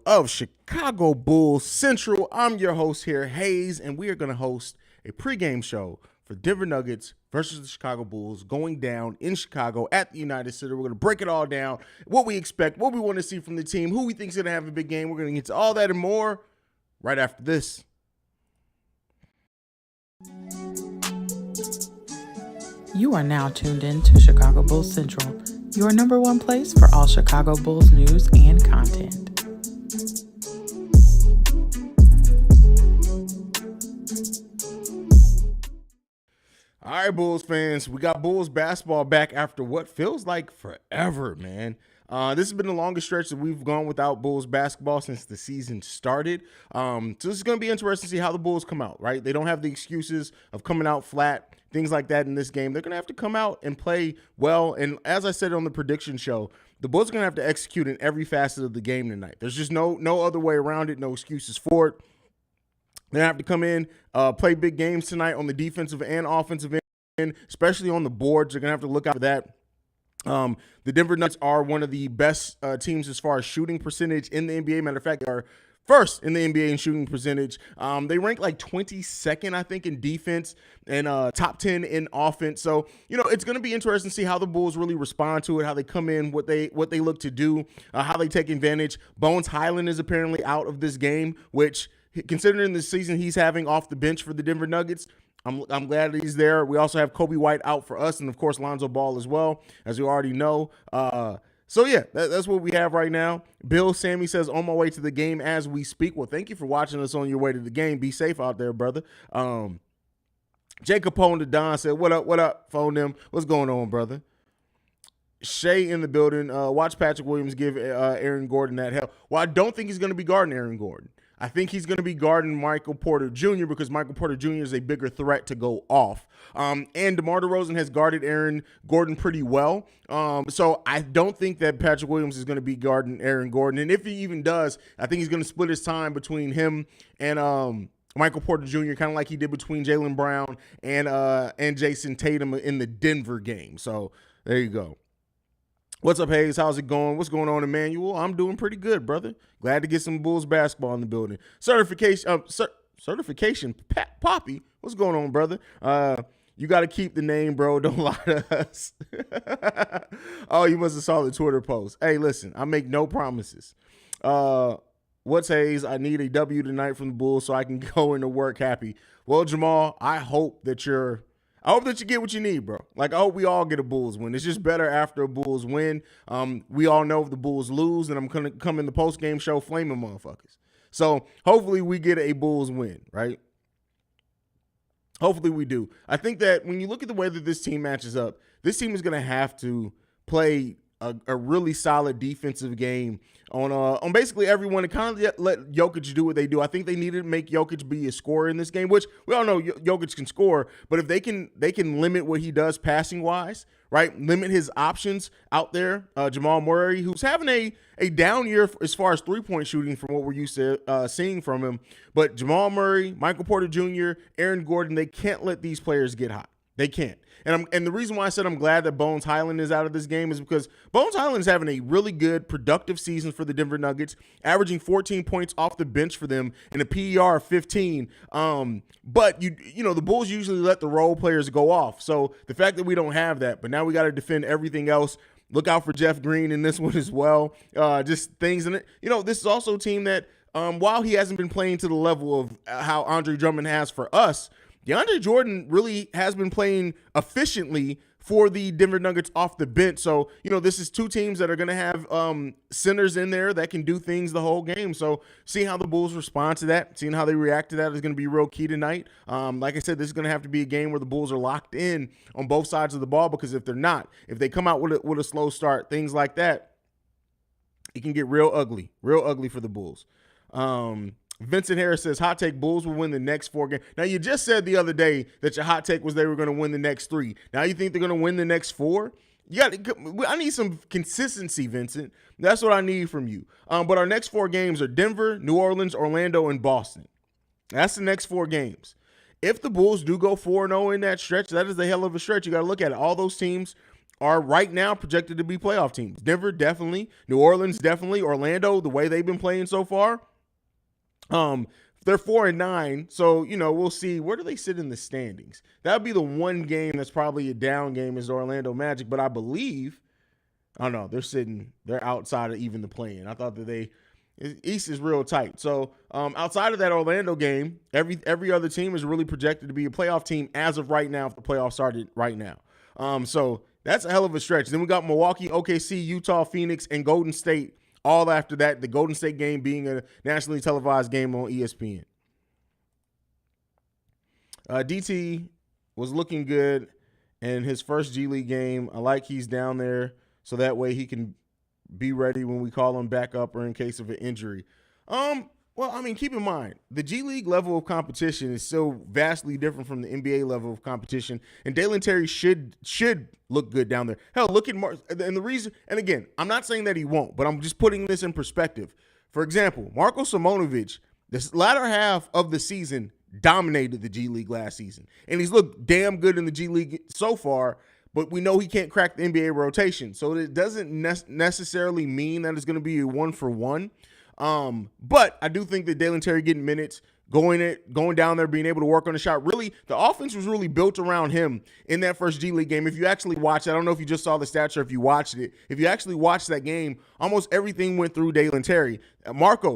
of Chicago Bulls Central. I'm your host here, Haize, and we are going to host a pregame show for Denver Nuggets versus the Chicago Bulls going down in Chicago at the United Center. We're going to break it all down, what we expect, what we want to see from the team, who we think is going to have a big game. We're going to get to all that and more right after this. You are now tuned in to Chicago Bulls Central, your number one place for all Chicago Bulls news and content. All right, Bulls fans, we got Bulls basketball back after what feels like forever, man. This has been the longest stretch that we've gone without Bulls basketball since the season started. So this is going to be interesting to see how the Bulls come out, right? They don't have the excuses of coming out flat, things like that in this game. They're going to have to come out and play well. And as I said on the prediction show, the Bulls are going to have to execute in every facet of the game tonight. There's just no other way around it, no excuses for it. They're going to have to come in, play big games tonight on the defensive and offensive end, especially on the boards. They're going to have to look out for that. The Denver Nuggets are one of the best teams as far as shooting percentage in the NBA. Matter of fact, they are first in the NBA in shooting percentage. They rank like 22nd, I think, in defense and top 10 in offense. So, it's going to be interesting to see how the Bulls really respond to it, how they come in, what they look to do, how they take advantage. Bones Highland is apparently out of this game, which, considering the season he's having off the bench for the Denver Nuggets, I'm glad that he's there. We also have Kobe White out for us, and of course Lonzo Ball as well, as you already know. So yeah, that's what we have right now. Bill Sammy says, on my way to the game as we speak. Well, thank you for watching us on your way to the game. Be safe out there, brother. Jacob Capone to Don said, what up, phone them. What's going on, brother? Shay in the building. Watch Patrick Williams give Aaron Gordon that help. Well, I don't think he's going to be guarding Aaron Gordon. I think he's going to be guarding Michael Porter Jr. because Michael Porter Jr. is a bigger threat to go off. And DeMar DeRozan has guarded Aaron Gordon pretty well. So I don't think that Patrick Williams is going to be guarding Aaron Gordon. And if he even does, I think he's going to split his time between him and Michael Porter Jr., kind of like he did between Jaylen Brown and Jason Tatum in the Denver game. So there you go. What's up, Haize? How's it going? What's going on, Emmanuel? I'm doing pretty good, brother. Glad to get some Bulls basketball in the building. Certification, Poppy. What's going on, brother? You got to keep the name, bro. Don't lie to us. Oh, you must have saw the Twitter post. Hey, listen, I make no promises. What's Haize? I need a W tonight from the Bulls so I can go into work happy. Well, Jamal, I hope that you get what you need, bro. Like, I hope we all get a Bulls win. It's just better after a Bulls win. We all know if the Bulls lose, and I'm going to come in the post-game show flaming motherfuckers. So hopefully we get a Bulls win, right? Hopefully we do. I think that when you look at the way that this team matches up, this team is going to have to play a really solid defensive game on basically everyone, and kind of let Jokic do what they do. I think they needed to make Jokic be a scorer in this game, which we all know Jokic can score, but if they can limit what he does passing wise, right? Limit his options out there. Jamal Murray, who's having a down year as far as three-point shooting from what we're used to seeing from him, but Jamal Murray, Michael Porter Jr., Aaron Gordon, they can't let these players get hot. They can't. And the reason why I said I'm glad that Bones Highland is out of this game is because Bones Highland is having a really good, productive season for the Denver Nuggets, averaging 14 points off the bench for them and a PER of 15. But the Bulls usually let the role players go off. So the fact that we don't have that, but now we got to defend everything else. Look out for Jeff Green in this one as well. Just things in it. This is also a team that, while he hasn't been playing to the level of how Andre Drummond has for us, DeAndre Jordan really has been playing efficiently for the Denver Nuggets off the bench. So, this is two teams that are going to have centers in there that can do things the whole game. So seeing how the Bulls respond to that, seeing how they react to that is going to be real key tonight. Like I said, this is going to have to be a game where the Bulls are locked in on both sides of the ball, because if they're not, if they come out with a slow start, things like that, it can get real ugly for the Bulls. Vincent Harris says, hot take, Bulls will win the next 4 games. Now, you just said the other day that your hot take was they were going to win the next 3. Now you think they're going to win the next 4? I need some consistency, Vincent. That's what I need from you. But our next 4 games are Denver, New Orleans, Orlando, and Boston. That's the next 4 games. If the Bulls do go 4-0 in that stretch, that is a hell of a stretch. You got to look at it. All those teams are right now projected to be playoff teams. Denver, definitely. New Orleans, definitely. Orlando, the way they've been playing so far. They're 4-9, so we'll see. Where do they sit in the standings? That would be the one game that's probably a down game is the Orlando Magic, but I believe, I don't know, they're outside of even the play-in. I thought that East is real tight. So outside of that Orlando game, every other team is really projected to be a playoff team as of right now if the playoffs started right now. So that's a hell of a stretch. Then we got Milwaukee, OKC, Utah, Phoenix, and Golden State all after that, the Golden State game being a nationally televised game on ESPN. DT was looking good in his first G League game. I like he's down there so that way he can be ready when we call him back up or in case of an injury. Well, I mean, keep in mind, the G League level of competition is so vastly different from the NBA level of competition, and Dalen Terry should look good down there. Hell, look at and the reason, and again, I'm not saying that he won't, but I'm just putting this in perspective. For example, Marko Simonovic, this latter half of the season dominated the G League last season, and he's looked damn good in the G League so far, but we know he can't crack the NBA rotation, so it doesn't necessarily mean that it's going to be a 1-for-1. But I do think that Dalen Terry getting minutes, going down there, being able to work on the shot. Really, the offense was really built around him in that first G League game. If you actually watch it, I don't know if you just saw the stats or if you watched it. If you actually watched that game, almost everything went through Dalen Terry.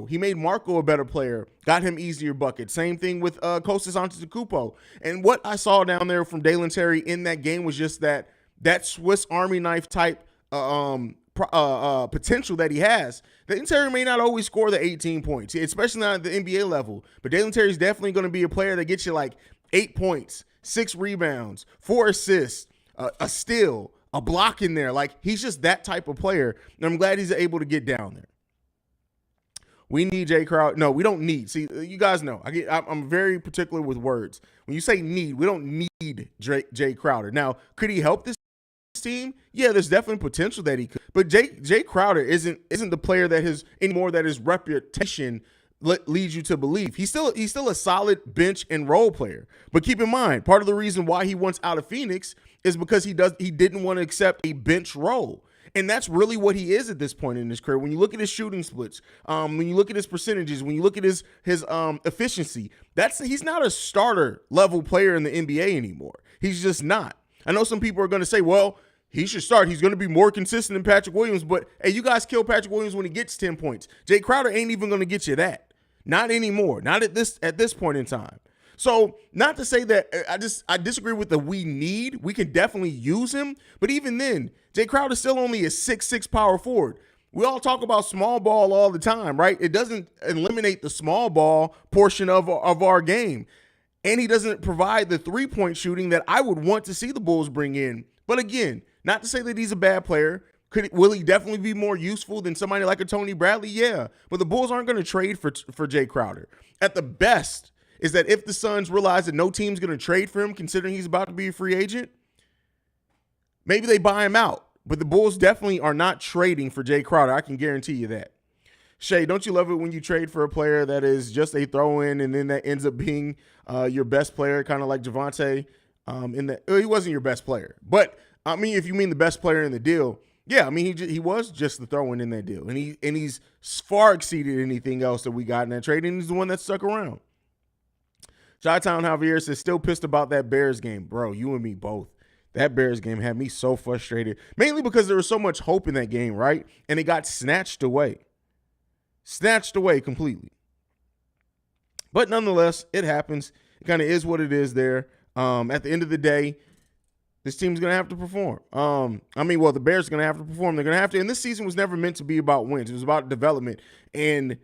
He made Marko a better player, got him easier buckets. Same thing with Kostas Antetokounmpo. And what I saw down there from Dalen Terry in that game was just that Swiss Army knife type potential that he has. Dalen Terry may not always score the 18 points, especially not at the NBA level, but Dalen Terry is definitely going to be a player that gets you like 8 points, 6 rebounds, 4 assists, a steal, a block in there. Like, he's just that type of player, and I'm glad he's able to get down there. We need Jay Crowder. No, we don't need. See, you guys know, I'm very particular with words. When you say need, we don't need Jay Crowder. Now, could he help this team? Yeah, there's definitely potential that he could. But Jay Crowder isn't the player that his reputation leads you to believe. He's still a solid bench and role player. But keep in mind, part of the reason why he wants out of Phoenix is because he didn't want to accept a bench role. And that's really what he is at this point in his career. When you look at his shooting splits, when you look at his percentages, when you look at his efficiency, he's not a starter level player in the NBA anymore. He's just not. I know some people are going to say, well, he should start. He's going to be more consistent than Patrick Williams. But, hey, you guys kill Patrick Williams when he gets 10 points. Jay Crowder ain't even going to get you that. Not anymore. Not at this point in time. So, not to say that I disagree with the we need. We can definitely use him. But even then, Jay Crowder still only a 6'6" power forward. We all talk about small ball all the time, right? It doesn't eliminate the small ball portion of our game. And he doesn't provide the three-point shooting that I would want to see the Bulls bring in. But again, not to say that he's a bad player. Will he definitely be more useful than somebody like a Tony Bradley? Yeah. But the Bulls aren't going to trade for Jay Crowder. At the best is that if the Suns realize that no team's going to trade for him, considering he's about to be a free agent, maybe they buy him out. But the Bulls definitely are not trading for Jay Crowder. I can guarantee you that. Shay, don't you love it when you trade for a player that is just a throw-in and then that ends up being your best player, kind of like Javonte? He wasn't your best player. But, I mean, if you mean the best player in the deal, yeah, I mean, he was just the throw-in in that deal. And he's far exceeded anything else that we got in that trade, and he's the one that stuck around. Chi-Town Javier says, still pissed about that Bears game. Bro, you and me both. That Bears game had me so frustrated, mainly because there was so much hope in that game, right? And it got snatched away. Snatched away completely. But nonetheless, it happens. It kind of is what it is there. At the end of the day, this team's going to have to perform. The Bears are going to have to perform. They're going to have to. And this season was never meant to be about wins. It was about development. And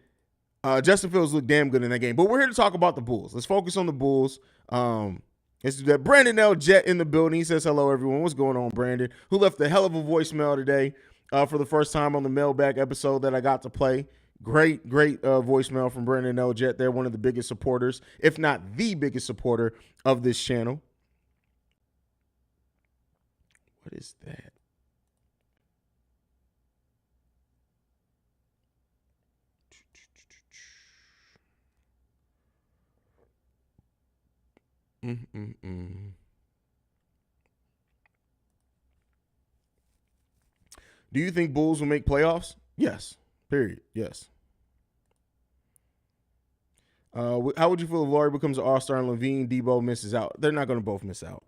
Justin Fields looked damn good in that game. But we're here to talk about the Bulls. Let's focus on the Bulls. It's that Brandon L. Jet in the building. He says, hello, everyone. What's going on, Brandon? Who left a hell of a voicemail today for the first time on the mailbag episode that I got to play. Great voicemail from Brandon L. Jet. They're one of the biggest supporters, if not the biggest supporter of this channel. What is that? Do you think Bulls will make playoffs? Yes. Period. Yes. How would you feel if Laurie becomes an all-star and Levine, Debo misses out? They're not going to both miss out.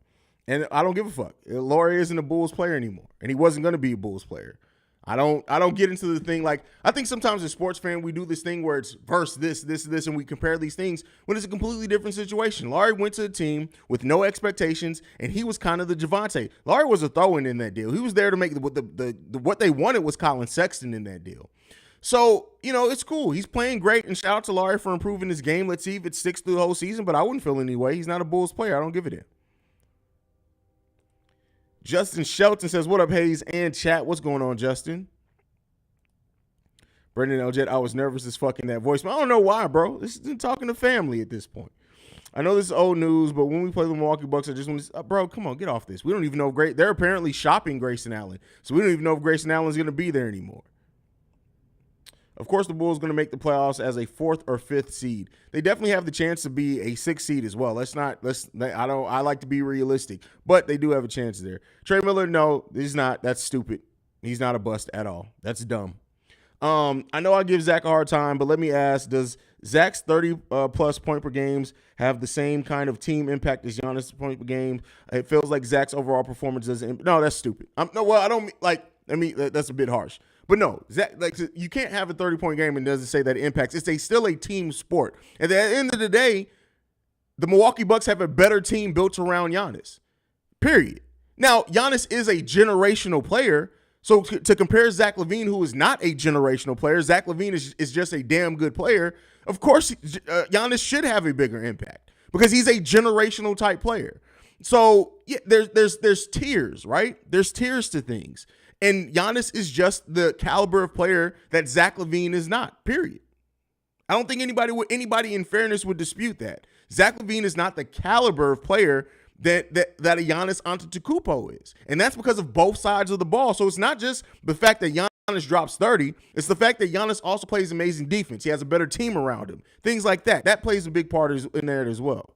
And I don't give a fuck. Laurie isn't a Bulls player anymore, and he wasn't going to be a Bulls player. I don't get into the thing like I think sometimes as sports fan we do this thing where it's verse this, and we compare these things when it's a completely different situation. Laurie went to a team with no expectations, and he was kind of the Javante. Laurie was a throw-in in that deal. He was there to make what they wanted was Colin Sexton in that deal. So, it's cool. He's playing great, and shout out to Laurie for improving his game. Let's see if it sticks through the whole season, but I wouldn't feel any way. He's not a Bulls player. I don't give a damn. Justin Shelton says, what up, Haize and chat? What's going on, Justin? Brendan Eljet, I was nervous as fuck in that voicemail. I don't know why, bro. This is talking to family at this point. I know this is old news, but when we play the Milwaukee Bucks, I just want to bro, come on, get off this. We don't even know if they're apparently shopping Grayson Allen, so we don't even know if Grayson Allen's going to be there anymore. Of course, the Bulls going to make the playoffs as a 4th or 5th seed. They definitely have the chance to be a 6th seed as well. I like to be realistic, but they do have a chance there. Trey Miller, no, he's not. That's stupid. He's not a bust at all. That's dumb. I know I give Zach a hard time, but let me ask, does Zach's 30-plus point per games have the same kind of team impact as Giannis' point per game? It feels like Zach's overall performance doesn't. No, that's stupid. That's a bit harsh. But no, Zach, you can't have a 30-point game and doesn't say that it impacts. It's still a team sport. And at the end of the day, the Milwaukee Bucks have a better team built around Giannis, period. Now, Giannis is a generational player. So to compare Zach LaVine, who is not a generational player, Zach LaVine is just a damn good player. Of course, Giannis should have a bigger impact because he's a generational type player. So yeah, there's tiers, right? There's tiers to things. And Giannis is just the caliber of player that Zach LaVine is not, period. I don't think anybody in fairness would dispute that. Zach LaVine is not the caliber of player that a Giannis Antetokounmpo is. And that's because of both sides of the ball. So it's not just the fact that Giannis drops 30. It's the fact that Giannis also plays amazing defense. He has a better team around him. Things like that. That plays a big part in there as well.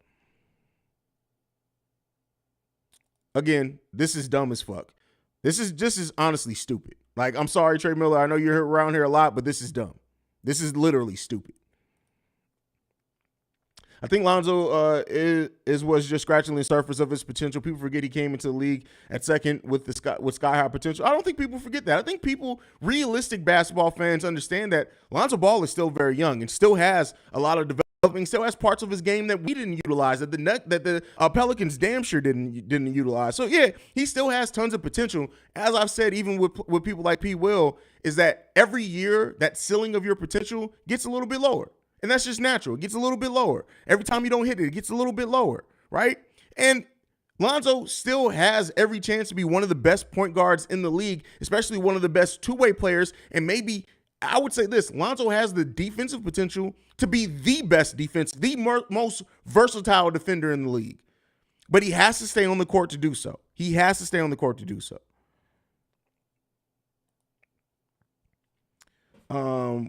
Again, this is dumb as fuck. This is honestly stupid. Like, I'm sorry, Trey Miller. I know you're around here a lot, but this is dumb. This is literally stupid. I think Lonzo was just scratching the surface of his potential. People forget he came into the league at second with sky high potential. I don't think people forget that. I think realistic basketball fans understand that Lonzo Ball is still very young and still has a lot of developing, still has parts of his game that we didn't utilize, that the Pelicans damn sure didn't utilize. So yeah, he still has tons of potential. As I've said, even with people like P. Will, is that every year that ceiling of your potential gets a little bit lower. And that's just natural. It gets a little bit lower. Every time you don't hit it, it gets a little bit lower, right? And Lonzo still has every chance to be one of the best point guards in the league, especially one of the best two-way players. And maybe, I would say this, Lonzo has the defensive potential to be the best defense, the most versatile defender in the league. But he has to stay on the court to do so. He has to stay on the court to do so.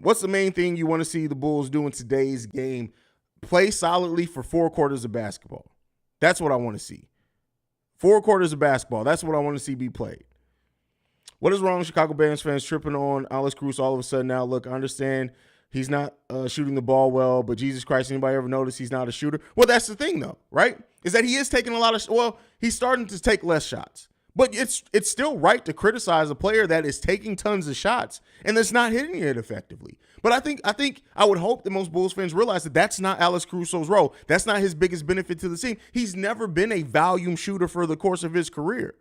What's the main thing you want to see the Bulls do in today's game? Play solidly for 4 quarters of basketball. That's what I want to see. 4 quarters of basketball. That's what I want to see be played. What is wrong with Chicago Bears fans tripping on Alex Caruso all of a sudden now? Look, I understand he's not shooting the ball well, but Jesus Christ, anybody ever notice he's not a shooter? Well, that's the thing, though, right? Is that he is taking a lot of he's starting to take less shots. But it's still right to criticize a player that is taking tons of shots and that's not hitting it effectively. But I think I would hope that most Bulls fans realize that that's not Alex Caruso's role. That's not his biggest benefit to the team. He's never been a volume shooter for the course of his career.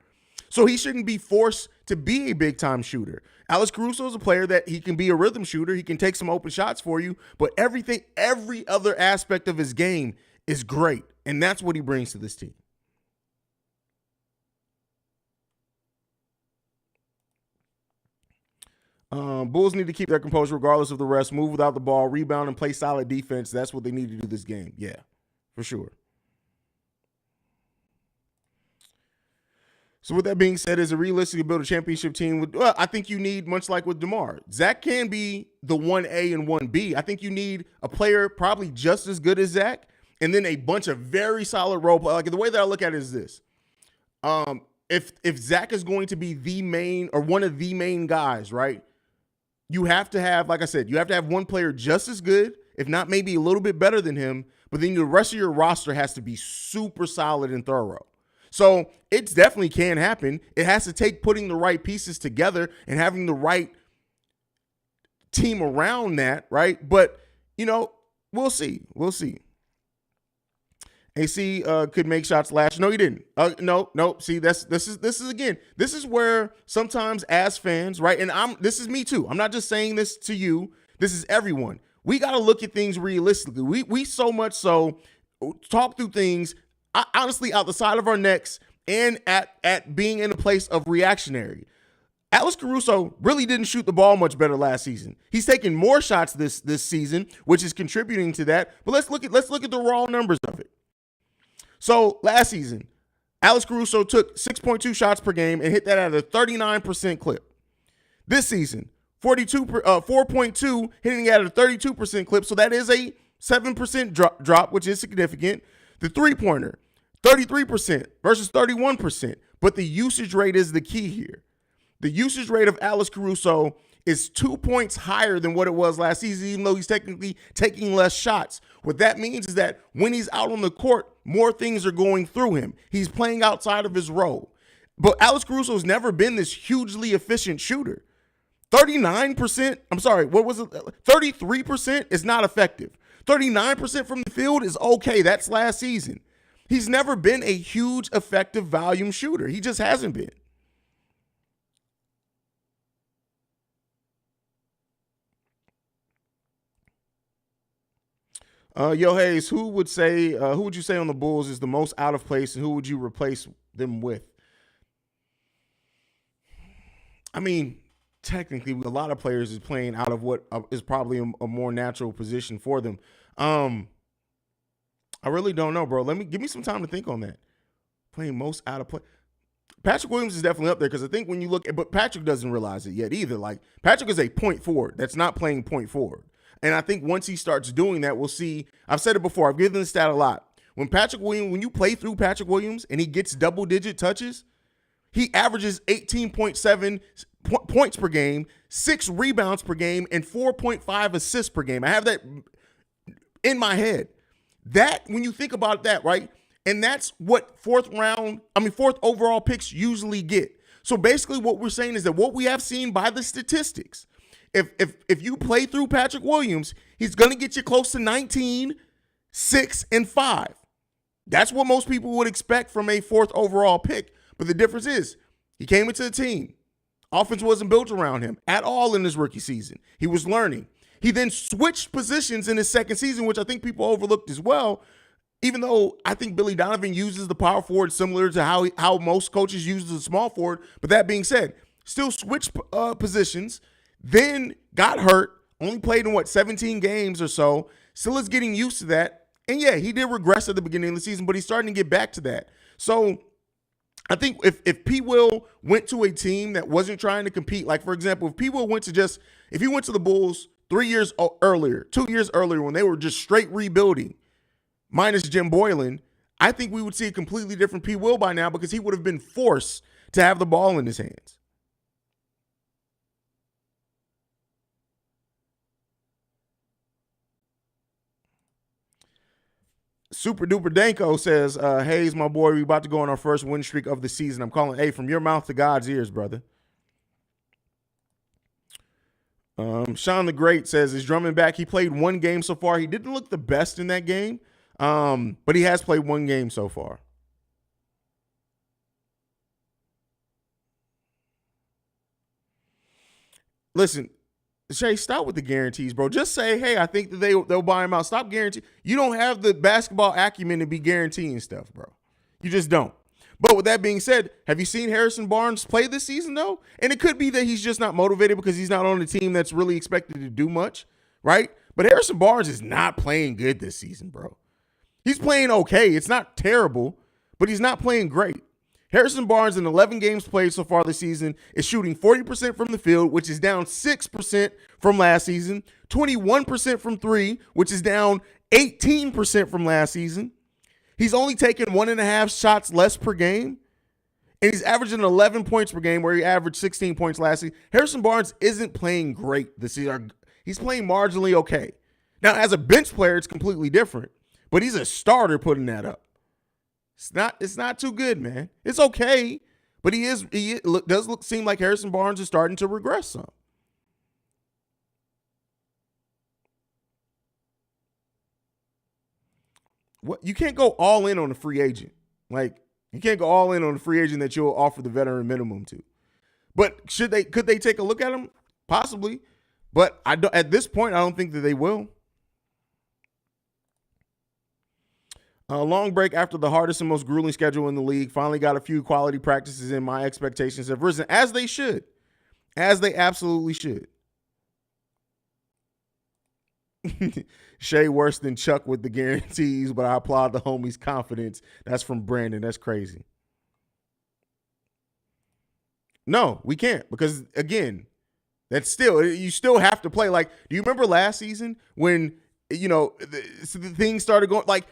So he shouldn't be forced to be a big-time shooter. Alex Caruso is a player that he can be a rhythm shooter. He can take some open shots for you. But every other aspect of his game is great. And that's what he brings to this team. Bulls need to keep their composure regardless of the rest, move without the ball, rebound, and play solid defense. That's what they need to do this game. Yeah, for sure. So with that being said, is it realistic to build a championship team? I think you need, much like with DeMar, Zach can be the 1A and 1B. I think you need a player probably just as good as Zach, and then a bunch of very solid role players. Like, the way that I look at it is this. if Zach is going to be the main or one of the main guys, right? You have to have, like I said, you have to have one player just as good, if not maybe a little bit better than him, but then the rest of your roster has to be super solid and thorough. So it definitely can happen. It has to take putting the right pieces together and having the right team around that, right? But, we'll see. We'll see. AC could make shots last. No, he didn't. No. See, this is where sometimes as fans, right? And this is me too. I'm not just saying this to you. This is everyone. We got to look at things realistically. We so much so talk through things honestly out the side of our necks and at being in a place of reactionary. Alex Caruso really didn't shoot the ball much better last season. He's taking more shots this season, which is contributing to that. But let's look at the raw numbers of it. So last season, Alex Caruso took 6.2 shots per game and hit that at a 39% clip. This season, 4.2, hitting at a 32% clip. So that is a 7% drop, which is significant. The three-pointer, 33% versus 31%. But the usage rate is the key here. The usage rate of Alex Caruso is 2 points higher than what it was last season, even though he's technically taking less shots. What that means is that when he's out on the court, more things are going through him. He's playing outside of his role. But Alex Caruso has never been this hugely efficient shooter. 33% is not effective. 39% from the field is okay. That's last season. He's never been a huge, effective volume shooter. He just hasn't been. Haize, who would you say on the Bulls is the most out of place, and who would you replace them with? I mean, technically, a lot of players is playing out of what is probably a more natural position for them. I really don't know, bro. Give me some time to think on that. Playing most out of play. Patrick Williams is definitely up there because I think when you look at, but Patrick doesn't realize it yet either. Like, Patrick is a point forward that's not playing point forward. And I think once he starts doing that, we'll see. I've said it before. I've given the stat a lot. When you play through Patrick Williams and he gets double-digit touches, he averages 18.7 points per game, 6 rebounds per game, and 4.5 assists per game. I have that in my head. That, when you think about that, right? And that's what fourth overall picks usually get. So basically what we're saying is that what we have seen by the statistics, if you play through Patrick Williams, he's going to get you close to 19, 6, and 5. That's what most people would expect from a fourth overall pick. But the difference is he came into the team. Offense wasn't built around him at all in his rookie season. He was learning. He then switched positions in his second season, which I think people overlooked as well, even though I think Billy Donovan uses the power forward similar to how most coaches use the small forward. But that being said, still switched positions. Then got hurt, only played in 17 games or so. Still is getting used to that. And yeah, he did regress at the beginning of the season, but he's starting to get back to that. So I think if P. Will went to a team that wasn't trying to compete, like for example, if P. Will went to the Bulls 2 years earlier when they were just straight rebuilding, minus Jim Boylan, I think we would see a completely different P. Will by now because he would have been forced to have the ball in his hands. Super Duper Danko says, Haize, my boy, we about to go on our first win streak of the season. I'm calling, from your mouth to God's ears, brother. Sean the Great says, is Drummond back? He played one game so far. He didn't look the best in that game, but he has played one game so far. Listen, Shay, stop with the guarantees, bro. Just say, hey, I think that they'll buy him out. Stop guaranteeing. You don't have the basketball acumen to be guaranteeing stuff, bro. You just don't. But with that being said, have you seen Harrison Barnes play this season, though? And it could be that he's just not motivated because he's not on a team that's really expected to do much, right? But Harrison Barnes is not playing good this season, bro. He's playing okay. It's not terrible, but he's not playing great. Harrison Barnes, in 11 games played so far this season, is shooting 40% from the field, which is down 6% from last season, 21% from three, which is down 18% from last season. He's only taken 1.5 shots less per game. And he's averaging 11 points per game where he averaged 16 points last season. Harrison Barnes isn't playing great this season. He's playing marginally okay. Now, as a bench player, it's completely different. But he's a starter putting that up. It's not too good, man. It's okay. But he does seem like Harrison Barnes is starting to regress some. What, you can't go all in on a free agent. Like, you can't go all in on a free agent that you'll offer the veteran minimum to. But could they take a look at him? Possibly. But at this point, I don't think that they will. A long break after the hardest and most grueling schedule in the league. Finally got a few quality practices in. My expectations have risen, as they should. As they absolutely should. Shea worse than Chuck with the guarantees, but I applaud the homie's confidence. That's from Brandon. That's crazy. No, we can't, because again, you still have to play. Like, do you remember last season when, the things started going, like,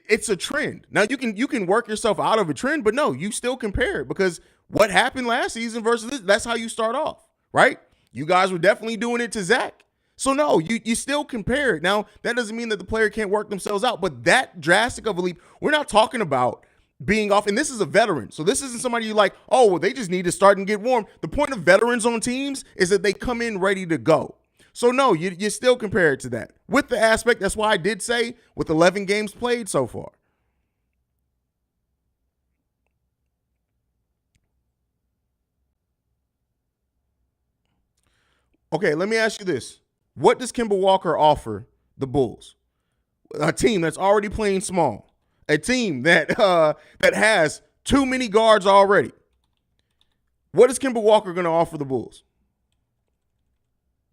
it's a trend. Now you can work yourself out of a trend, but no, you still compare it, because what happened last season versus this, that's how you start off, right? You guys were definitely doing it to Zach. So no, you still compare it. Now, that doesn't mean that the player can't work themselves out, but that drastic of a leap, we're not talking about being off, and this is a veteran. So this isn't somebody you like, oh, well, they just need to start and get warm. The point of veterans on teams is that they come in ready to go. So no, you still compare it to that. With the aspect, that's why I did say with 11 games played so far. Okay, let me ask you this. What does Kemba Walker offer the Bulls? A team that's already playing small. A team that has too many guards already. What is Kemba Walker going to offer the Bulls?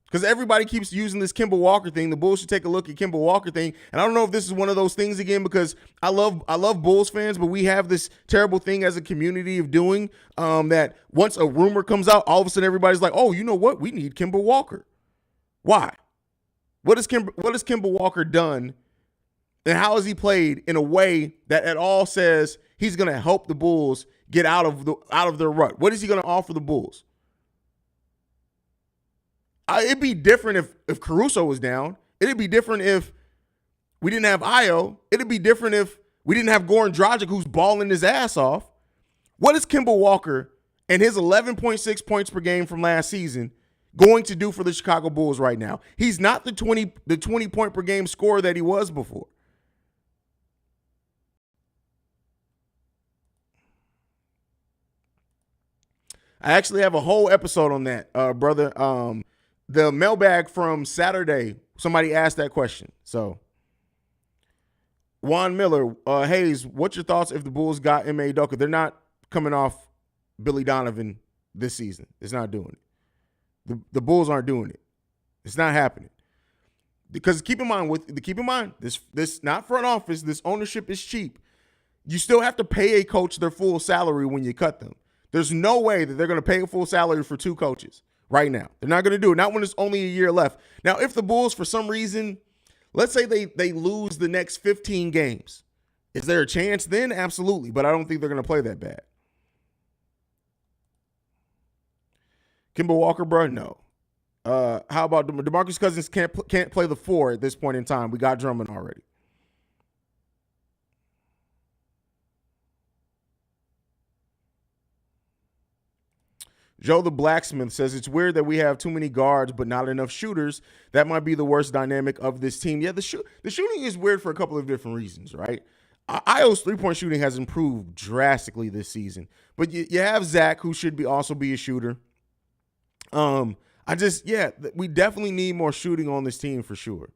Because everybody keeps using this Kemba Walker thing. The Bulls should take a look at Kemba Walker thing. And I don't know if this is one of those things again, because I love Bulls fans, but we have this terrible thing as a community of doing that once a rumor comes out, all of a sudden everybody's like, oh, you know what? We need Kemba Walker. Why? What has Kemba Walker done, and how has he played in a way that at all says he's going to help the Bulls get out of their rut? What is he going to offer the Bulls? It'd be different if Caruso was down. It'd be different if we didn't have Io. It'd be different if we didn't have Goran Dragic, who's balling his ass off. What is Kemba Walker and his 11.6 points per game from last season going to do for the Chicago Bulls right now? He's not the 20 point per game scorer that he was before. I actually have a whole episode on that, brother. The mailbag from Saturday, somebody asked that question. So, Juan Miller, Haize, what's your thoughts if the Bulls got Ime Udoka? They're not coming off Billy Donovan this season. It's not doing it. The Bulls aren't doing it. It's not happening. Because keep in mind, this not front office, this ownership is cheap. You still have to pay a coach their full salary when you cut them. There's no way that they're going to pay a full salary for two coaches right now. They're not going to do it. Not when there's only a year left. Now, if the Bulls, for some reason, let's say they lose the next 15 games, is there a chance then? Absolutely. But I don't think they're going to play that bad. Kemba Walker, bro? No. How about DeMarcus Cousins can't play the 4 at this point in time? We got Drummond already. Joe the Blacksmith says, it's weird that we have too many guards but not enough shooters. That might be the worst dynamic of this team. Yeah, the shooting is weird for a couple of different reasons, right? Io's three-point shooting has improved drastically this season. But you have Zach, who should also be a shooter. We definitely need more shooting on this team for sure.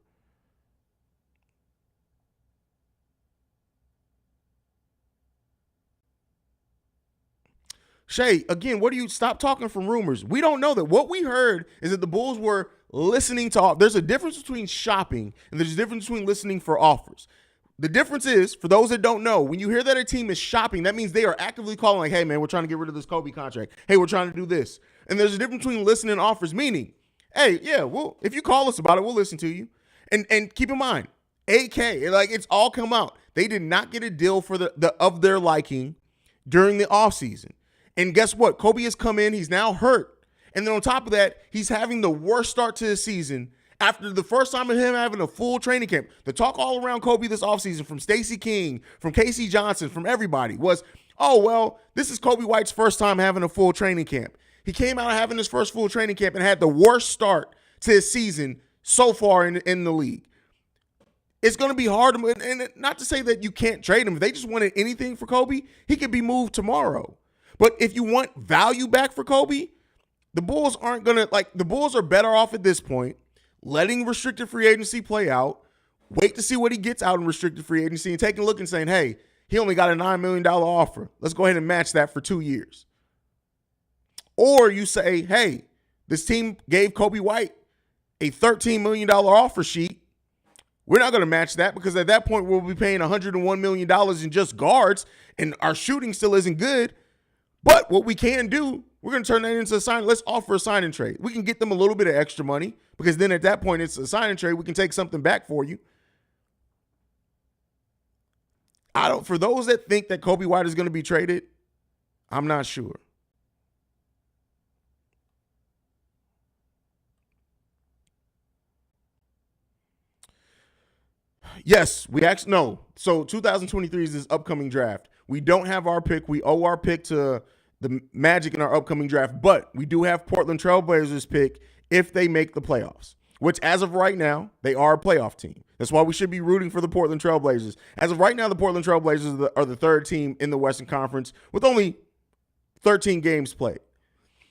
Shay, again, stop talking from rumors? We don't know that. What we heard is that the Bulls were listening to, there's a difference between shopping and there's a difference between listening for offers. The difference is, for those that don't know, when you hear that a team is shopping, that means they are actively calling like, hey, man, we're trying to get rid of this Kobe contract. Hey, we're trying to do this. And there's a difference between listening and offers, meaning, hey, yeah, well, if you call us about it, we'll listen to you. And keep in mind, AK, it's all come out. They did not get a deal for of their liking during the offseason. And guess what? Kobe has come in. He's now hurt. And then on top of that, he's having the worst start to the season after the first time of him having a full training camp. The talk all around Kobe this offseason from Stacey King, from Casey Johnson, from everybody was, oh, well, this is Kobe White's first time having a full training camp. He came out of having his first full training camp and had the worst start to his season so far in the league. It's going to be hard, and not to say that you can't trade him. If they just wanted anything for Kobe, he could be moved tomorrow. But if you want value back for Kobe, the Bulls aren't going to, the Bulls are better off at this point letting restricted free agency play out, wait to see what he gets out in restricted free agency, and taking a look and saying, hey, he only got a $9 million offer. Let's go ahead and match that for 2 years. Or you say, hey, this team gave Kobe White a $13 million offer sheet. We're not going to match that because at that point we'll be paying $101 million in just guards, and our shooting still isn't good. But what we can do, we're going to turn that into a sign. Let's offer a sign and trade. We can get them a little bit of extra money because then at that point it's a sign and trade. We can take something back for you. For those that think that Kobe White is going to be traded, I'm not sure. Yes, no. So 2023 is this upcoming draft. We don't have our pick. We owe our pick to the Magic in our upcoming draft, but we do have Portland Trailblazers pick if they make the playoffs, which as of right now, they are a playoff team. That's why we should be rooting for the Portland Trailblazers. As of right now, the Portland Trailblazers are the third team in the Western Conference with only 13 games played.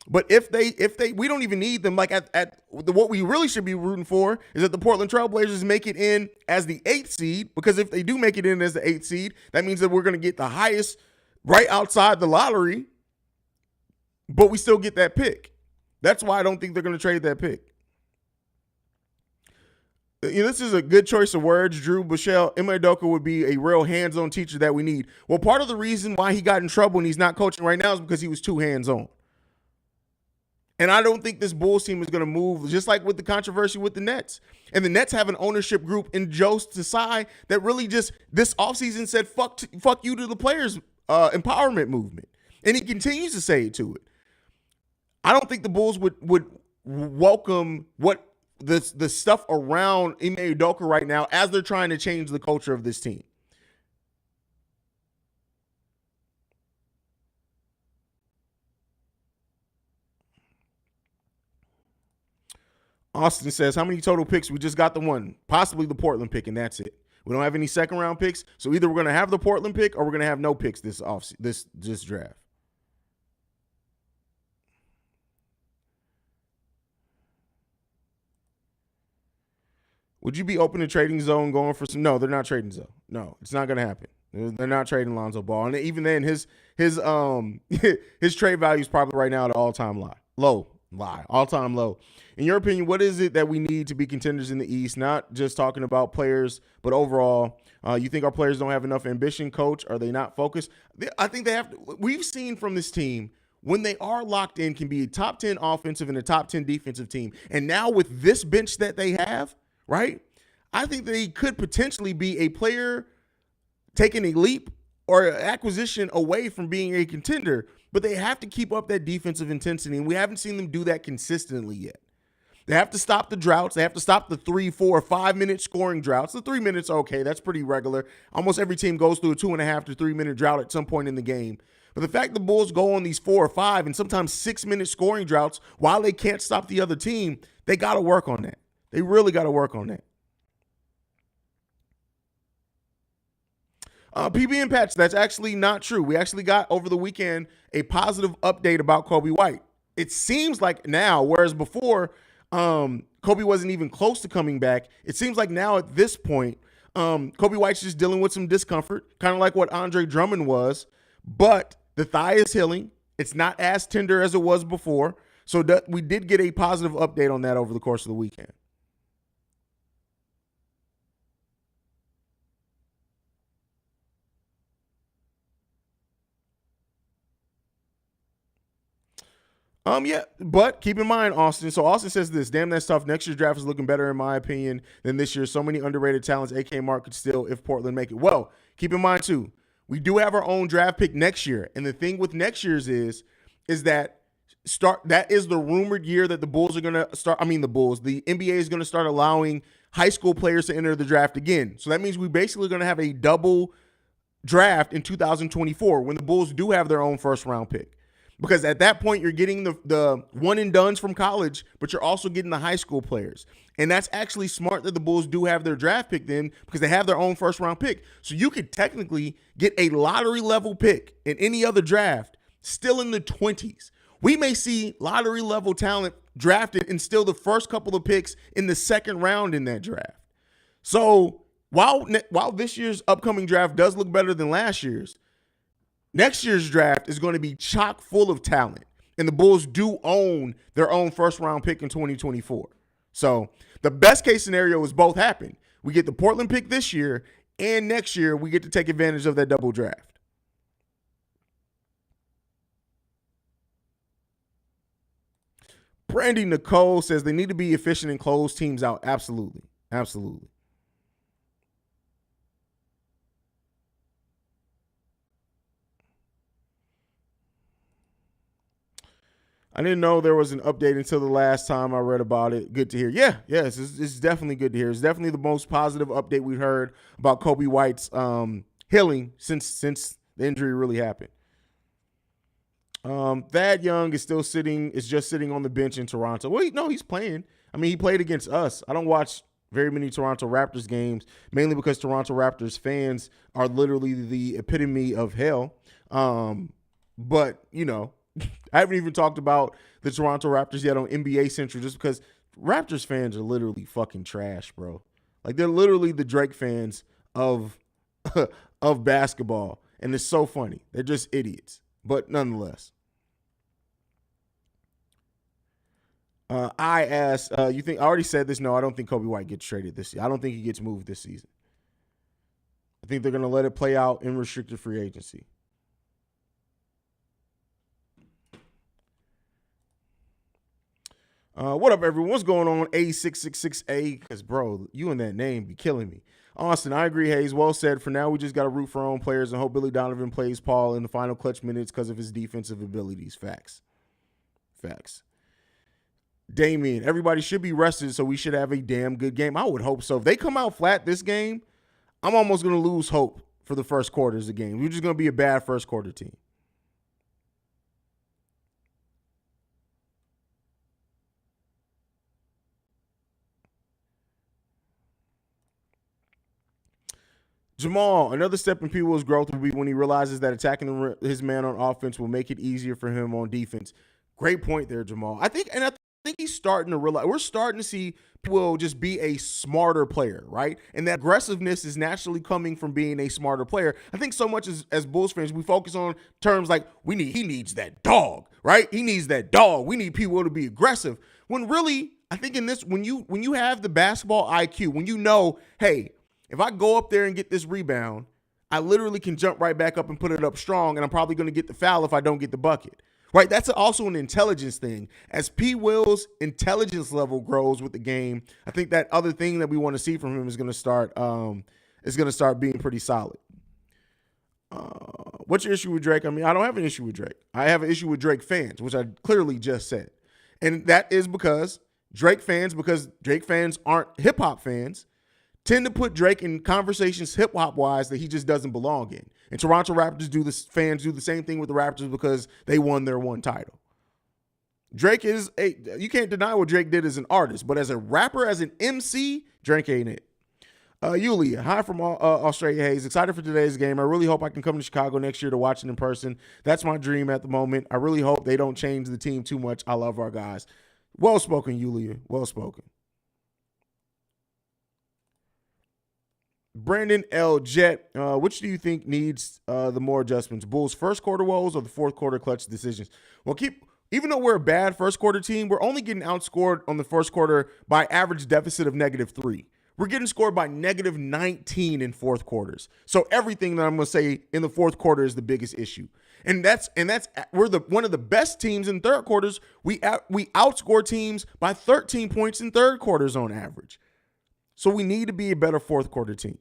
But if they, we don't even need them. What we really should be rooting for is that the Portland Trailblazers make it in as the 8th seed, because if they do make it in as the 8th seed, that means that we're going to get the highest right outside the lottery, but we still get that pick. That's why I don't think they're going to trade that pick. This is a good choice of words, Drew. Bushell, Ime Udoka would be a real hands-on teacher that we need. Well, part of the reason why he got in trouble and he's not coaching right now is because he was too hands-on. And I don't think this Bulls team is going to move, just like with the controversy with the Nets. And the Nets have an ownership group in Joe Tsai that really just this offseason said, fuck you to the players' empowerment movement. And he continues to say it to it. I don't think the Bulls would welcome what the stuff around Ime Udoka right now as they're trying to change the culture of this team. Austin says, how many total picks? We just got the one, possibly the Portland pick, and that's it. We don't have any second round picks, so either we're going to have the Portland pick or we're going to have no picks this draft. Would you be open to trading Zone going for some? No, they're not trading Zone. No, it's not going to happen. They're not trading Lonzo Ball, and even then, his trade value is probably right now at an all-time all-time low. In your opinion, what is it that we need to be contenders in the East? Not just talking about players, but overall, you think our players don't have enough ambition, coach? Are they not focused? I think they have to. We've seen from this team, when they are locked in, can be a top 10 offensive and a top 10 defensive team. And now with this bench that they have, right, I think they could potentially be a player taking a leap or acquisition away from being a contender, but they have to keep up that defensive intensity, and we haven't seen them do that consistently yet. They have to stop the droughts. They have to stop the 3, 4, 5 minute scoring droughts. The 3 minutes, okay, that's pretty regular. Almost every team goes through a 2.5 to 3 minute drought at some point in the game. But the fact the Bulls go on these 4 or 5 and sometimes 6 minute scoring droughts while they can't stop the other team, they got to work on that. They really got to work on that. PB and Patch, that's actually not true. We actually got over the weekend a positive update about Kobe White. It seems like now, whereas before Kobe wasn't even close to coming back, it seems like now at this point, Kobe White's just dealing with some discomfort, kind of like what Andre Drummond was, but the thigh is healing. It's not as tender as it was before. So we did get a positive update on that over the course of the weekend. Yeah, but keep in mind, Austin. So Austin says this, damn, that's tough. Next year's draft is looking better, in my opinion, than this year. So many underrated talents. AK Mark could still, if Portland make it. Well, keep in mind, too, we do have our own draft pick next year. And the thing with next year's is is that that is the rumored year that the Bulls are going to start. I mean, the NBA is going to start allowing high school players to enter the draft again. So that means we basically going to have a double draft in 2024 when the Bulls do have their own first round pick. Because at that point, you're getting the one and dones from college, but you're also getting the high school players. And that's actually smart that the Bulls do have their draft pick then, because they have their own first round pick. So you could technically get a lottery level pick in any other draft still in the 20s. We may see lottery level talent drafted in still the first couple of picks in the second round in that draft. So while this year's upcoming draft does look better than last year's, next year's draft is going to be chock full of talent, and the Bulls do own their own first-round pick in 2024. So the best-case scenario is both happen. We get the Portland pick this year, and next year we get to take advantage of that double draft. Brandy Nicole says they need to be efficient and close teams out. Absolutely. Absolutely. I didn't know there was an update until the last time I read about it. Good to hear. Yes, it's definitely good to hear. It's definitely the most positive update we've heard about Kobe White's healing since the injury really happened. Thad Young is just sitting on the bench in Toronto. Well, no, he's playing. I mean, he played against us. I don't watch very many Toronto Raptors games, mainly because Toronto Raptors fans are literally the epitome of hell. But, I haven't even talked about the Toronto Raptors yet on NBA Central, just because Raptors fans are literally fucking trash, bro. Like, they're literally the Drake fans of basketball, and it's so funny. They're just idiots, but nonetheless. I asked, I already said this. No, I don't think Kobe White gets traded this year. I don't think he gets moved this season. I think they're going to let it play out in restricted free agency. What up, everyone? What's going on? A666A, because, bro, you and that name be killing me. Austin, I agree, Haize. Well said. For now, we just got to root for our own players and hope Billy Donovan plays Paul in the final clutch minutes because of his defensive abilities. Facts. Damien, everybody should be rested, so we should have a damn good game. I would hope so. If they come out flat this game, I'm almost going to lose hope for the first quarters of the game. We're just going to be a bad first quarter team. Jamal, another step in P. Will's growth will be when he realizes that attacking his man on offense will make it easier for him on defense. Great point there, Jamal. I think he's starting to realize, we're starting to see P. Will just be a smarter player, right? And that aggressiveness is naturally coming from being a smarter player. I think so much as Bulls fans, we focus on terms like he needs that dog, right? He needs that dog. We need P. Will to be aggressive. When really, I think in this, when you have the basketball IQ, when you know, hey, if I go up there and get this rebound, I literally can jump right back up and put it up strong, and I'm probably going to get the foul if I don't get the bucket, right? That's also an intelligence thing. As P. Will's intelligence level grows with the game, I think that other thing that we want to see from him is going to start being pretty solid. What's your issue with Drake? I mean, I don't have an issue with Drake. I have an issue with Drake fans, which I clearly just said. And that is because Drake fans aren't hip-hop fans, tend to put Drake in conversations hip-hop wise that he just doesn't belong in. And Toronto Raptors fans do the same thing with the Raptors because they won their one title. You can't deny what Drake did as an artist, but as a rapper, as an MC, Drake ain't it. Yulia, hi from Australia, Haize. Excited for today's game. I really hope I can come to Chicago next year to watch it in person. That's my dream at the moment. I really hope they don't change the team too much. I love our guys. Well spoken, Yulia. Well spoken. Brandon L. Jet, which do you think needs the more adjustments? Bulls' first quarter woes or the fourth quarter clutch decisions? Well, even though we're a bad first quarter team, we're only getting outscored on the first quarter by average deficit of -3. We're getting scored by -19 in fourth quarters. So everything that I'm going to say in the fourth quarter is the biggest issue. And we're one of the best teams in third quarters. We outscore teams by 13 points in third quarters on average. So we need to be a better fourth quarter team.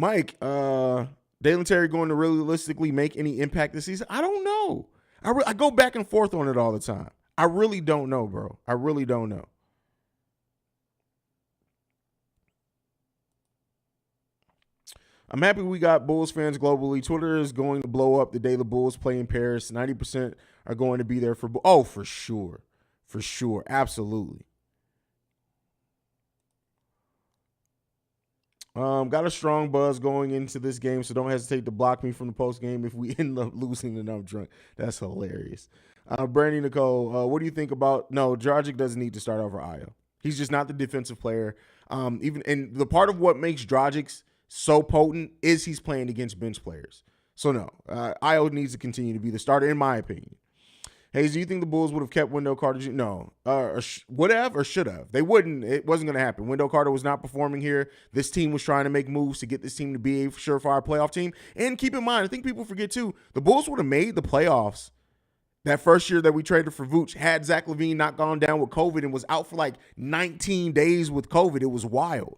Mike, Dalen Terry going to realistically make any impact this season? I don't know. I go back and forth on it all the time. I really don't know, bro. I really don't know. I'm happy we got Bulls fans globally. Twitter is going to blow up the day the Bulls play in Paris. 90% are going to be there for for sure. For sure. Absolutely. Got a strong buzz going into this game, so don't hesitate to block me from the post game if we end up losing and I'm drunk. That's hilarious. Brandy Nicole, what do you think about? No, Dragic doesn't need to start over Io. He's just not the defensive player. And the part of what makes Dragic so potent is he's playing against bench players. So no, Io needs to continue to be the starter, in my opinion. Haize, do you think the Bulls would have kept Wendell Carter Jr.? No. Would have or should have? They wouldn't. It wasn't going to happen. Wendell Carter was not performing here. This team was trying to make moves to get this team to be a surefire playoff team. And keep in mind, I think people forget too, the Bulls would have made the playoffs that first year that we traded for Vooch had Zach LaVine not gone down with COVID and was out for like 19 days with COVID. It was wild.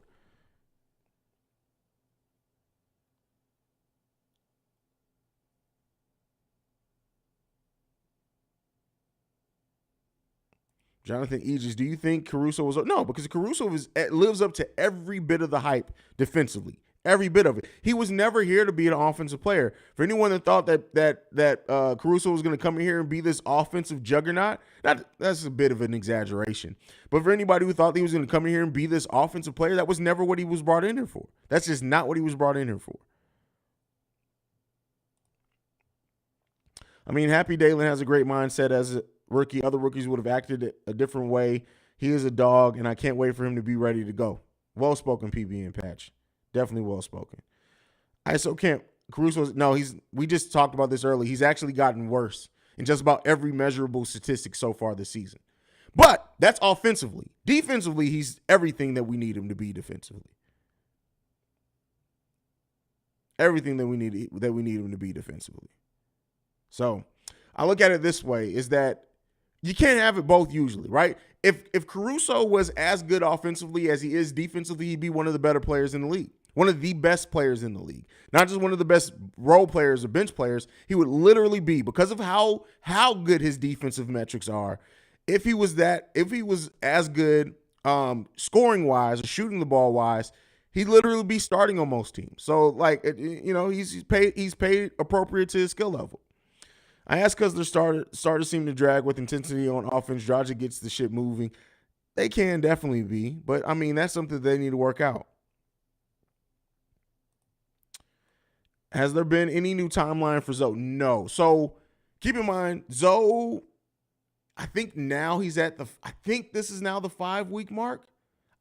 Jonathan Aegis, do you think Caruso was? No, because Caruso lives up to every bit of the hype defensively, every bit of it. He was never here to be an offensive player. For anyone that thought that Caruso was going to come in here and be this offensive juggernaut, that's a bit of an exaggeration. But for anybody who thought he was going to come in here and be this offensive player, that was never what he was brought in here for. That's just not what he was brought in here for. I mean, Happy Dalen has a great mindset as a rookie. Other rookies would have acted a different way. He is a dog, and I can't wait for him to be ready to go. Well-spoken, PB and Patch. Definitely well-spoken. ISO Camp, Caruso's, no, we just talked about this earlier. He's actually gotten worse in just about every measurable statistic so far this season. But that's offensively. Defensively, he's everything that we need him to be defensively. Everything that we need him to be defensively. So I look at it this way, is that you can't have it both usually, right? If Caruso was as good offensively as he is defensively, he'd be one of the better players in the league. One of the best players in the league. Not just one of the best role players or bench players. He would literally be, because of how good his defensive metrics are, if he was as good scoring wise or shooting the ball wise, he'd literally be starting on most teams. So like, he's paid appropriate to his skill level. I asked because their starters seem to drag with intensity on offense. Dragic gets the shit moving. They can definitely be, but I mean, that's something they need to work out. Has there been any new timeline for Zoe? No. So keep in mind, Zoe, I think this is now the 5-week mark,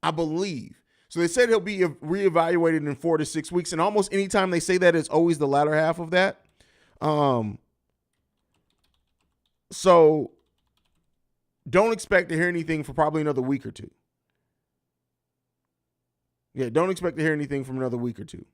I believe. So they said he'll be reevaluated in 4 to 6 weeks. And almost anytime they say that, it's always the latter half of that. So don't expect to hear anything for probably another week or two. Yeah, don't expect to hear anything from another week or two.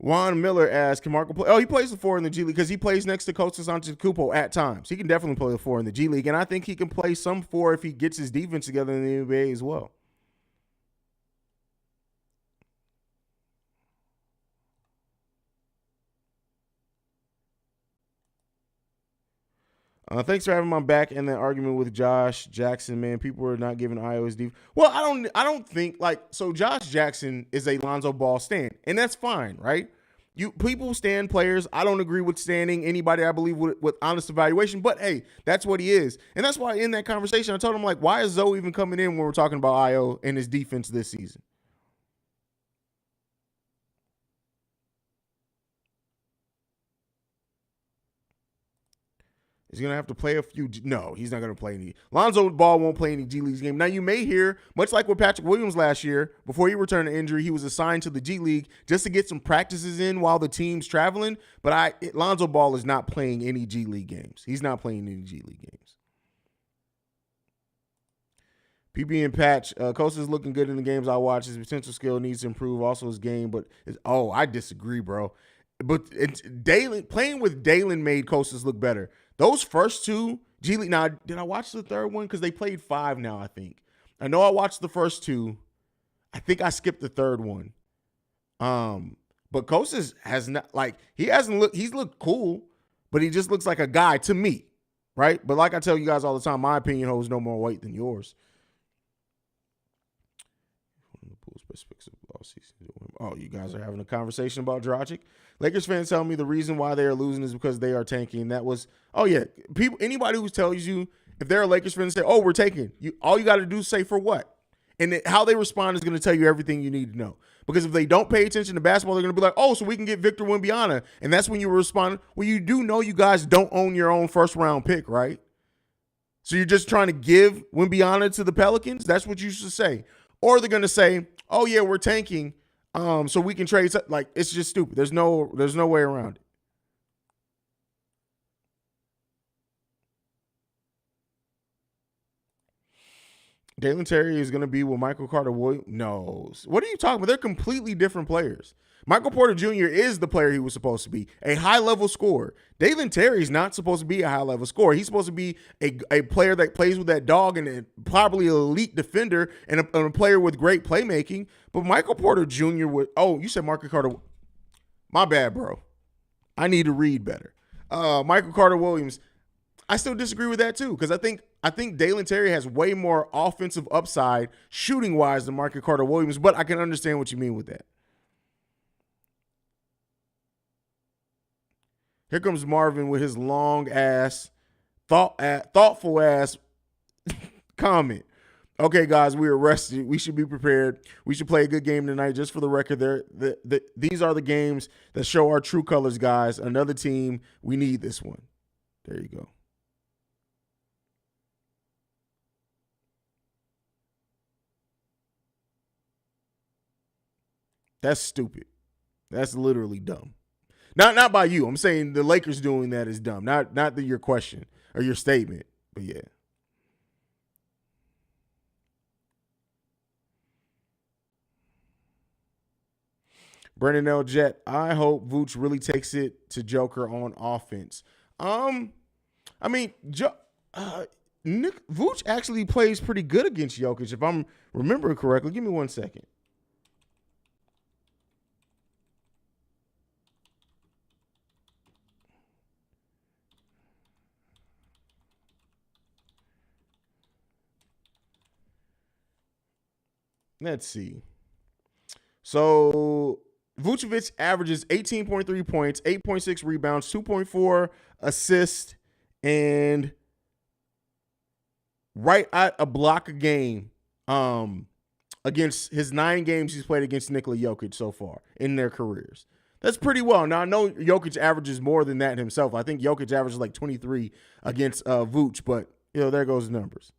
Juan Miller asks, can Marco play? Oh, he plays the 4 in the G League because he plays next to Kostas Antetokounmpo at times. He can definitely play the 4 in the G League, and I think he can play some 4 if he gets his defense together in the NBA as well. Thanks for having my back in that argument with Josh Jackson, man. People are not giving Io his defense. Well, I don't think so Josh Jackson is a Lonzo Ball stand, and that's fine, right? People stand players. I don't agree with standing anybody, I believe, with honest evaluation, but hey, that's what he is. And that's why in that conversation, I told him, like, why is Zoe even coming in when we're talking about Io and his defense this season? He's going to have to play a few. No, he's not going to play any. Lonzo Ball won't play any G League game. Now, you may hear, much like with Patrick Williams last year, before he returned to injury, he was assigned to the G League just to get some practices in while the team's traveling. But Lonzo Ball is not playing any G League games. He's not playing any G League games. PB and Patch, Costa's looking good in the games I watch. His potential skill needs to improve. Also his game, but I disagree, bro. But it's playing with Dalen made Costas look better. Those first two G League. Now, did I watch the third one? Because they played 5 now, I think. I know I watched the first 2. I think I skipped the third one. But Costas has not, like, he's looked cool, but he just looks like a guy to me, right? But like I tell you guys all the time, my opinion holds no more weight than yours. Oh, you guys are having a conversation about Dragic. Lakers fans tell me the reason why they are losing is because they are tanking. That was, anybody who tells you, if they're a Lakers fan and say, oh, we're tanking, all you got to do is say for what? And how they respond is going to tell you everything you need to know. Because if they don't pay attention to basketball, they're going to be like, oh, so we can get Victor Wembanyama. And that's when you respond, well, you do know you guys don't own your own first-round pick, right? So you're just trying to give Wembanyama to the Pelicans? That's what you should say. Or they're going to say, oh, yeah, we're tanking, so we can trade. Like, it's just stupid. There's no way around it. Dalen Terry is going to be with Michael Carter Williams. No. What are you talking about? They're completely different players. Michael Porter Jr. is the player he was supposed to be, a high-level scorer. Dalen Terry is not supposed to be a high-level scorer. He's supposed to be a player that plays with that dog and probably an elite defender and a player with great playmaking. But Michael Porter Jr. would – oh, you said Michael Carter – my bad, bro. I need to read better. Michael Carter Williams, I still disagree with that too because I think Dalen Terry has way more offensive upside shooting-wise than Michael Carter Williams, but I can understand what you mean with that. Here comes Marvin with his long-ass, thoughtful-ass comment. Okay, guys, we are rested. We should be prepared. We should play a good game tonight. Just for the record, these are the games that show our true colors, guys. Another team, we need this one. There you go. That's stupid. That's literally dumb. Not by you. I'm saying the Lakers doing that is dumb. Not your question or your statement, but yeah. Brandon L. Jet, I hope Vooch really takes it to Joker on offense. I mean, Vooch actually plays pretty good against Jokic, if I'm remembering correctly. Give me 1 second. Let's see. So Vucevic averages 18.3 points, 8.6 rebounds, 2.4 assists, and right at a block a game against his 9 games he's played against Nikola Jokic so far in their careers. That's pretty well. Now, I know Jokic averages more than that himself. I think Jokic averages like 23 against Vooch, but, there goes the numbers.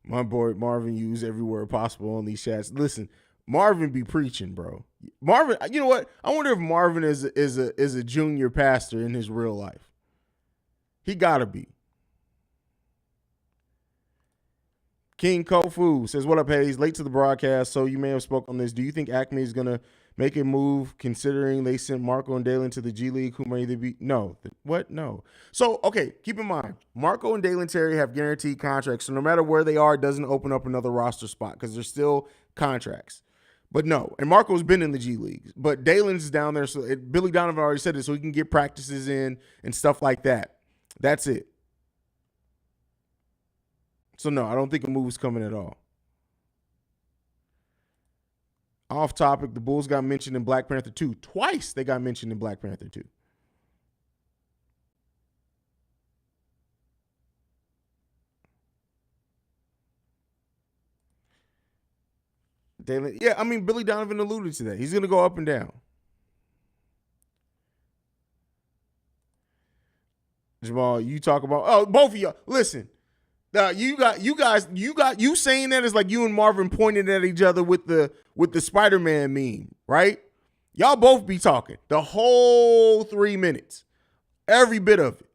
My boy Marvin used every word possible on these chats. Listen, Marvin be preaching, bro. Marvin, you know what? I wonder if Marvin is a junior pastor in his real life. He gotta be. King Kofu says, "What up, Haize? Late to the broadcast, so you may have spoke on this. Do you think Acme is gonna make a move considering they sent Marco and Dalen to the G League, who may either be no. What? No. So, okay, keep in mind, Marco and Dalen Terry have guaranteed contracts, so no matter where they are, it doesn't open up another roster spot because they're still contracts. But no, and Marco's been in the G League, but Dalen's down there, so Billy Donovan already said it, so he can get practices in and stuff like that. That's it. So no, I don't think a move's coming at all. Off topic, the Bulls got mentioned in Black Panther 2. Twice they got mentioned in Black Panther 2. Yeah, I mean, Billy Donovan alluded to that. He's going to go up and down. Jamal, you talk about, both of y'all. Listen, You saying that is like you and Marvin pointing at each other with the Spider-Man meme, right? Y'all both be talking the whole 3 minutes. Every bit of it.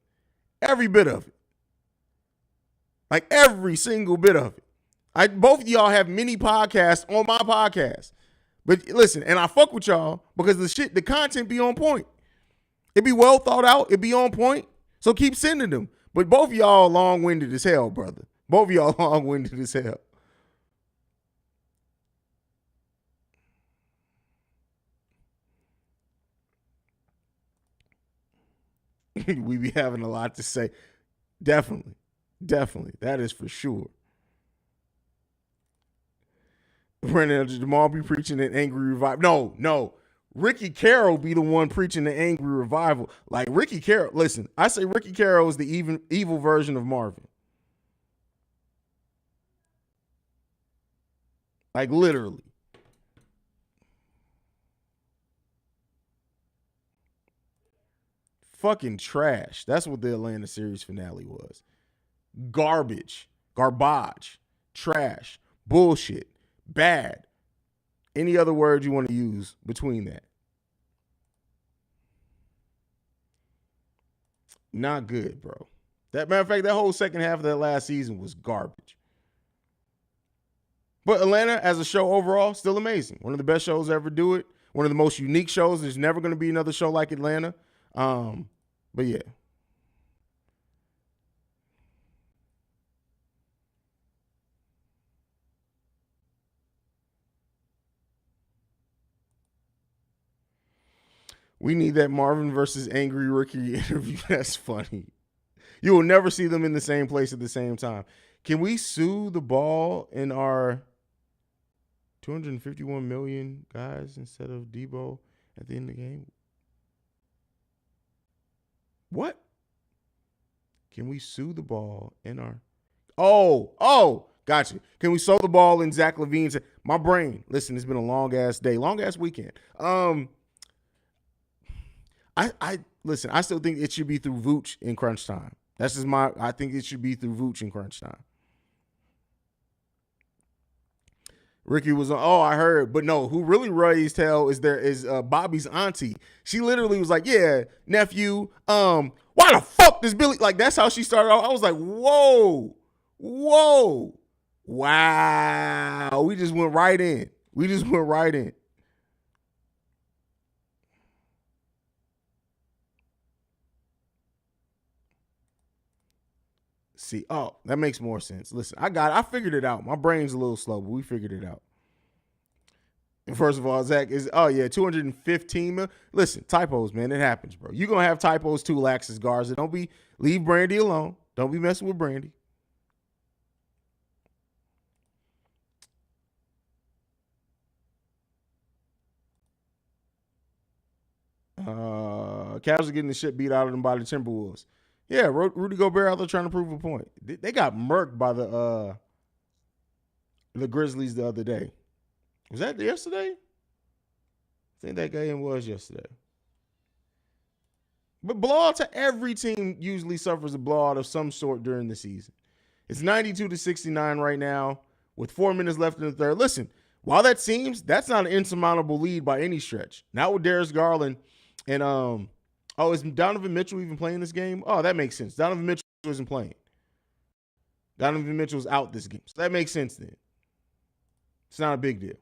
Every bit of it. Like every single bit of it. Both of y'all have mini podcasts on my podcast. But listen, and I fuck with y'all because the content be on point. It be well thought out. It be on point. So keep sending them. But both of y'all long-winded as hell, brother. Both of y'all long-winded as hell. We be having a lot to say. Definitely. That is for sure. Brandon, Jamal be preaching an angry revival. No. Ricky Carroll be the one preaching the angry revival. Like Ricky Carroll, listen, I say Ricky Carroll is the evil version of Marvin. Like literally. Fucking trash. That's what the Atlanta series finale was. Garbage, trash, bullshit, bad. Any other word you want to use between that? Not good, bro. That matter of fact, that whole second half of that last season was garbage. But Atlanta, as a show overall, still amazing. One of the best shows to ever do it. One of the most unique shows. There's never going to be another show like Atlanta. But yeah. We need that Marvin versus Angry Ricky interview. That's funny. You will never see them in the same place at the same time. Can we sue the ball in our 251 million guys instead of Debo at the end of the game? What? Can we sue the ball in our... Oh, gotcha. Can we sew the ball in Zach LaVine's... My brain. Listen, it's been a long-ass day. Long-ass weekend. Listen, I still think it should be through Vooch in crunch time. That's just I think it should be through Vooch in crunch time. Ricky was on, I heard, but no, who really raised hell is Bobby's auntie. She literally was like, yeah, nephew, why the fuck does Billy, like, that's how she started off. I was like, whoa, wow. We just went right in. See, that makes more sense. Listen, I figured it out. My brain's a little slow, but we figured it out. And first of all, Zach is, 215 mil. Listen, typos, man, it happens, bro. You're going to have typos too, Laxus Garza. Leave Brandy alone. Don't be messing with Brandy. Cavs are getting the shit beat out of them by the Timberwolves. Yeah, Rudy Gobert out there trying to prove a point. They got murked by the Grizzlies the other day. Was that yesterday? I think that game was yesterday. But blowout to every team usually suffers a blowout of some sort during the season. It's 92-69 right now with 4 minutes left in the third. Listen, while that seems, that's not an insurmountable lead by any stretch. Not with Darius Garland and is Donovan Mitchell even playing this game? Oh, that makes sense. Donovan Mitchell isn't playing. Donovan Mitchell's out this game. So that makes sense then. It's not a big deal.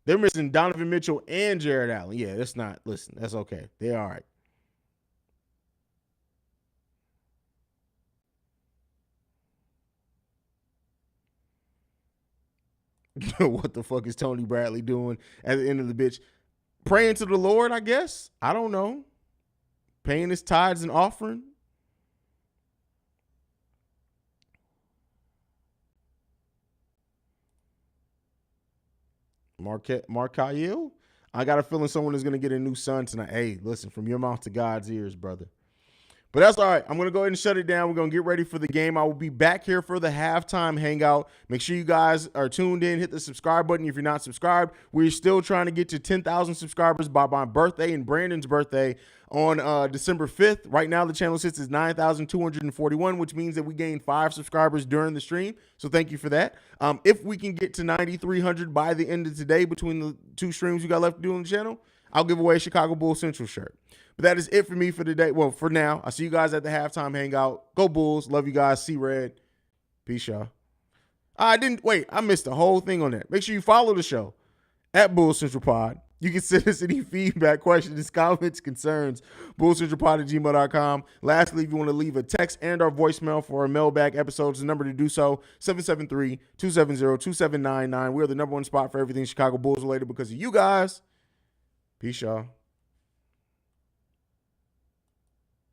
They're missing Donovan Mitchell and Jared Allen. Yeah, that's okay. They're all right. What the fuck is Tony Bradley doing at the end of the bitch? Praying to the Lord, I guess. I don't know. Paying his tithes and offering. Markayil? I got a feeling someone is going to get a new son tonight. Hey, listen, from your mouth to God's ears, brother. But that's all right. I'm going to go ahead and shut it down. We're going to get ready for the game. I will be back here for the halftime hangout. Make sure you guys are tuned in. Hit the subscribe button if you're not subscribed. We're still trying to get to 10,000 subscribers by my birthday and Brandon's birthday on December 5th. Right now, the channel sits at 9,241, which means that we gained 5 subscribers during the stream. So thank you for that. If we can get to 9,300 by the end of today between the 2 streams we got left to do on the channel, I'll give away a Chicago Bulls Central shirt. But that is it for me for today. Well, for now, I'll see you guys at the halftime hangout. Go Bulls. Love you guys. See Red. Peace, y'all. I missed the whole thing on that. Make sure you follow the show at Bulls Central Pod. You can send us any feedback, questions, comments, concerns, bullcentralpod@gmail.com. Lastly, if you want to leave a text and our voicemail for our mailbag episodes, the number to do so, 773-270-2799. We are the #1 spot for everything Chicago Bulls related because of you guys. Peace, y'all.